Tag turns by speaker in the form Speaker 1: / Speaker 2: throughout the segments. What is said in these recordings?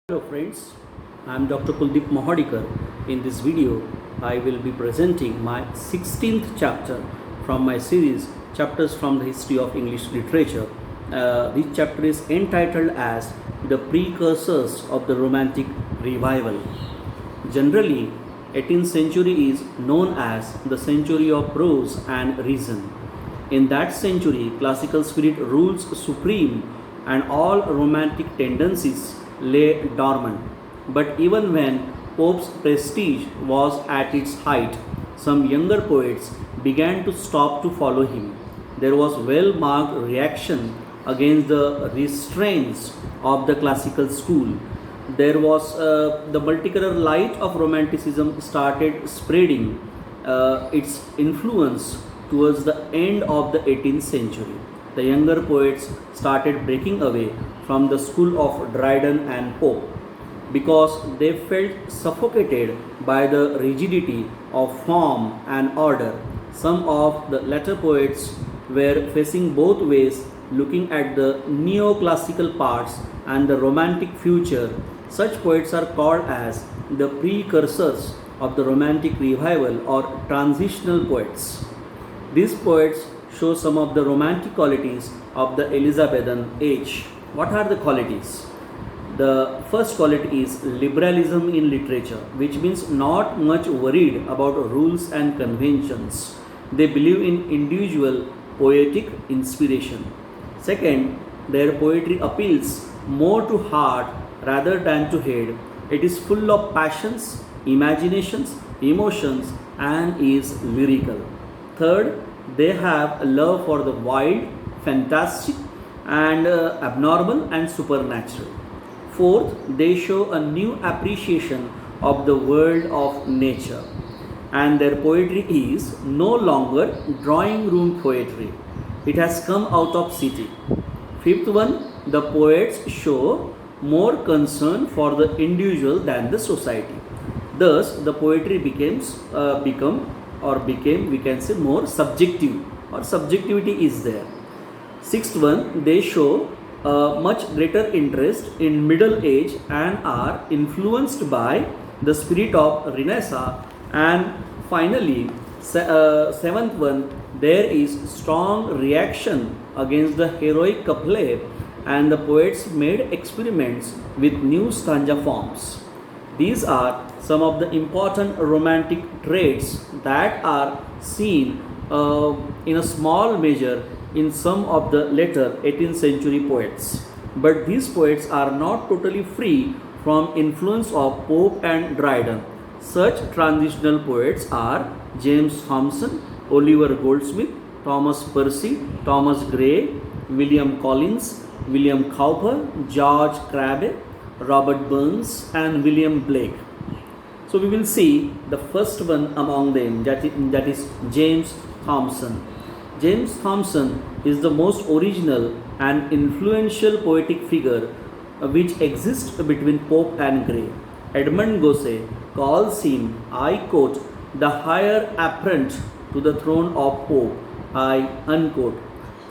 Speaker 1: Hello friends, I am Dr. Kuldeep Mohadikar. In this video, I will be presenting my 16th chapter from my series Chapters from the History of English Literature. This chapter is entitled as The Precursors of the Romantic Revival. Generally, 18th century is known as the century of prose and reason. In that century, classical spirit rules supreme and all romantic tendencies lay dormant. But even when Pope's prestige was at its height, some younger poets began to stop to follow him. There was well marked reaction against the restraints of the classical school. There was the multicolor light of romanticism started spreading its influence towards the end of the 18th century. The younger poets started breaking away from the school of Dryden and Pope because they felt suffocated by the rigidity of form and order. Some of the latter poets were facing both ways, looking at the neoclassical parts and the romantic future. Such poets are called as the precursors of the romantic revival or transitional poets. These poets show some of the romantic qualities of the Elizabethan age. What are the qualities? The first quality is liberalism in literature, which means not much worried about rules and conventions. They believe in individual poetic inspiration. Second, their poetry appeals more to heart rather than to head. It is full of passions, imaginations, emotions, and is lyrical. Third, they have a love for the wild, fantastic, and abnormal and supernatural. Fourth, they show a new appreciation of the world of nature, and their poetry is no longer drawing room poetry. It has come out of city. Fifth one, the poets show more concern for the individual than the society. Thus, the poetry became, we can say, more subjective, or subjectivity is there. Sixth one, they show much greater interest in middle age and are influenced by the spirit of Renaissance. And finally, seventh one, there is strong reaction against the heroic couplet, and the poets made experiments with new stanza forms. These are some of the important romantic traits that are seen in a small measure in some of the later 18th century poets. But these poets are not totally free from influence of Pope and Dryden. Such transitional poets are James Thomson, Oliver Goldsmith, Thomas Percy, Thomas Gray, William Collins, William Cowper, George Crabbe, Robert Burns, and William Blake. So we will see the first one among them, that is James Thomson. James Thomson is the most original and influential poetic figure which exists between Pope and Gray. Edmund Gosse calls him, I quote, the higher apparent to the throne of Pope, I unquote.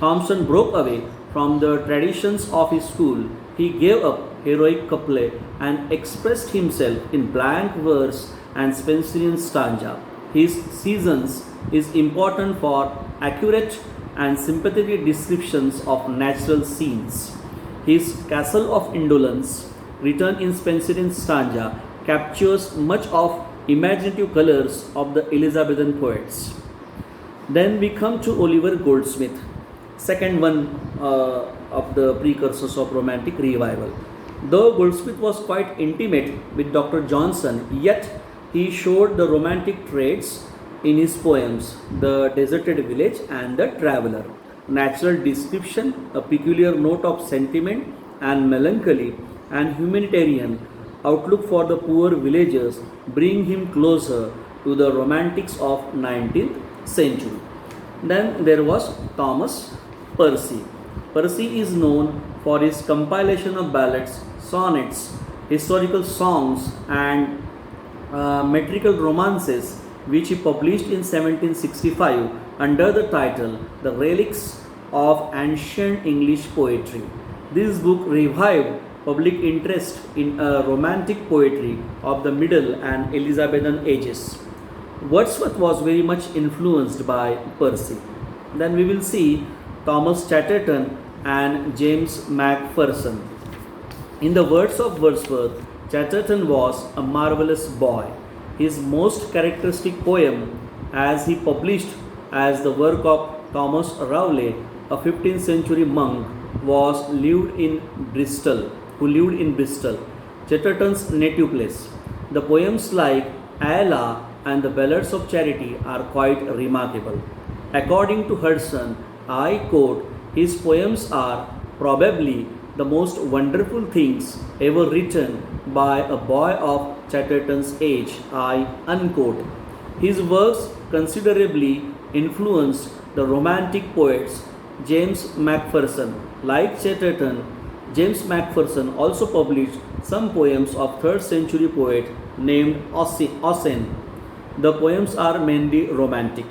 Speaker 1: Thomson broke away from the traditions of his school. He gave up heroic couplet and expressed himself in blank verse and Spenserian stanza. His Seasons is important for accurate and sympathetic descriptions of natural scenes. His Castle of Indolence, written in Spenserian stanza, captures much of imaginative colors of the Elizabethan poets. Then we come to Oliver Goldsmith, second one of the precursors of romantic revival. Though Goldsmith was quite intimate with Dr. Johnson, yet he showed the romantic traits in his poems, The Deserted Village and The Traveller. Natural description, a peculiar note of sentiment and melancholy, and humanitarian outlook for the poor villagers bring him closer to the romantics of 19th century. Then there was Thomas Percy. Percy is known for his compilation of ballads, sonnets, historical songs, and metrical romances, which he published in 1765 under the title The Relics of Ancient English Poetry. This book revived public interest in romantic poetry of the Middle and Elizabethan ages. Wordsworth was very much influenced by Percy. Then we will see Thomas Chatterton and James Macpherson. In the words of Wordsworth, Chatterton was a marvelous boy. His most characteristic poem, as he published as the work of Thomas Rowley, a 15th century monk, was who lived in Bristol, Chatterton's native place. The poems like Ayala and the Ballads of Charity are quite remarkable. According to Hudson, I quote, his poems are probably the most wonderful things ever written by a boy of Chatterton's age. I unquote. His works considerably influenced the Romantic poets. James Macpherson, like Chatterton, James Macpherson also published some poems of 3rd century poet named Ossian. The poems are mainly romantic.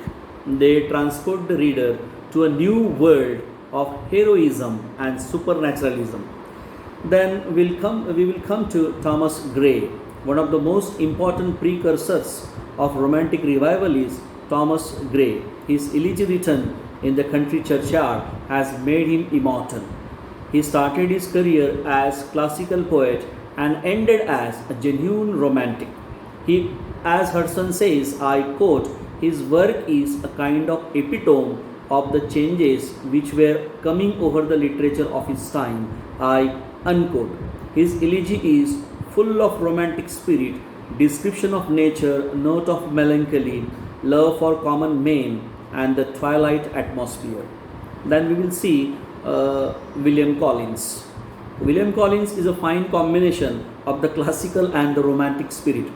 Speaker 1: They transport the reader to a new world of heroism and supernaturalism. Then we will come to Thomas Gray. One of the most important precursors of Romantic revival is Thomas Gray. His elegy written in the country churchyard has made him immortal. He started his career as classical poet and ended as a genuine romantic. He, as Hudson says, I quote, his work is a kind of epitome of the changes which were coming over the literature of his time. I unquote. His elegy is full of romantic spirit, description of nature, note of melancholy, love for common men, and the twilight atmosphere. Then we will see William Collins. William Collins is a fine combination of the classical and the romantic spirit.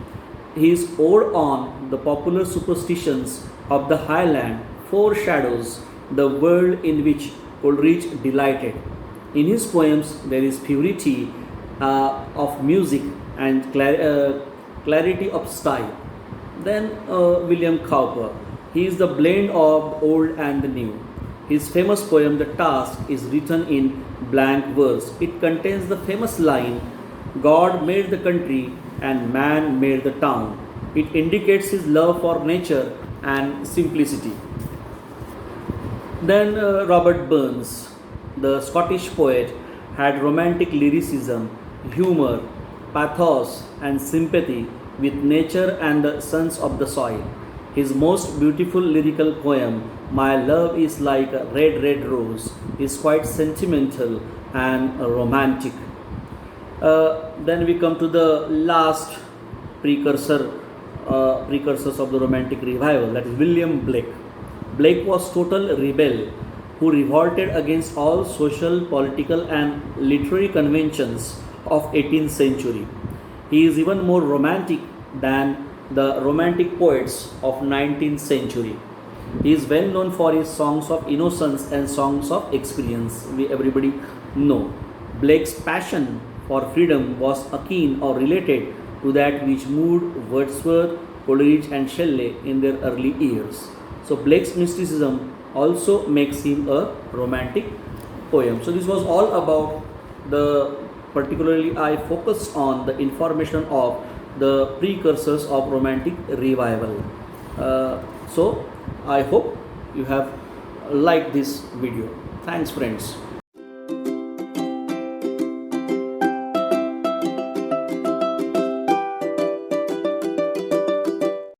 Speaker 1: His ode on the popular superstitions of the Highland foreshadows the world in which Coleridge delighted. In his poems, there is purity of music and clarity of style. Then William Cowper. He is the blend of the old and the new. His famous poem, The Task, is written in blank verse. It contains the famous line, God made the country and man made the town. It indicates his love for nature and simplicity. Then Robert Burns, the Scottish poet, had romantic lyricism, humor, pathos, and sympathy with nature and the sons of the soil. His most beautiful lyrical poem, My Love is Like a Red, Red Rose, is quite sentimental and romantic. Then we come to the last precursors of the Romantic revival, that is William Blake. Blake was total rebel who revolted against all social, political and literary conventions of 18th century. He is even more romantic than the romantic poets of 19th century. He is well known for his songs of innocence and songs of experience. Everybody know. Blake's passion for freedom was akin or related to that which moved Wordsworth, Coleridge and Shelley in their early years. So Blake's mysticism also makes him a romantic poem. So this was all about particularly I focused on the information of the precursors of Romantic revival. So I hope you have liked this video. Thanks friends.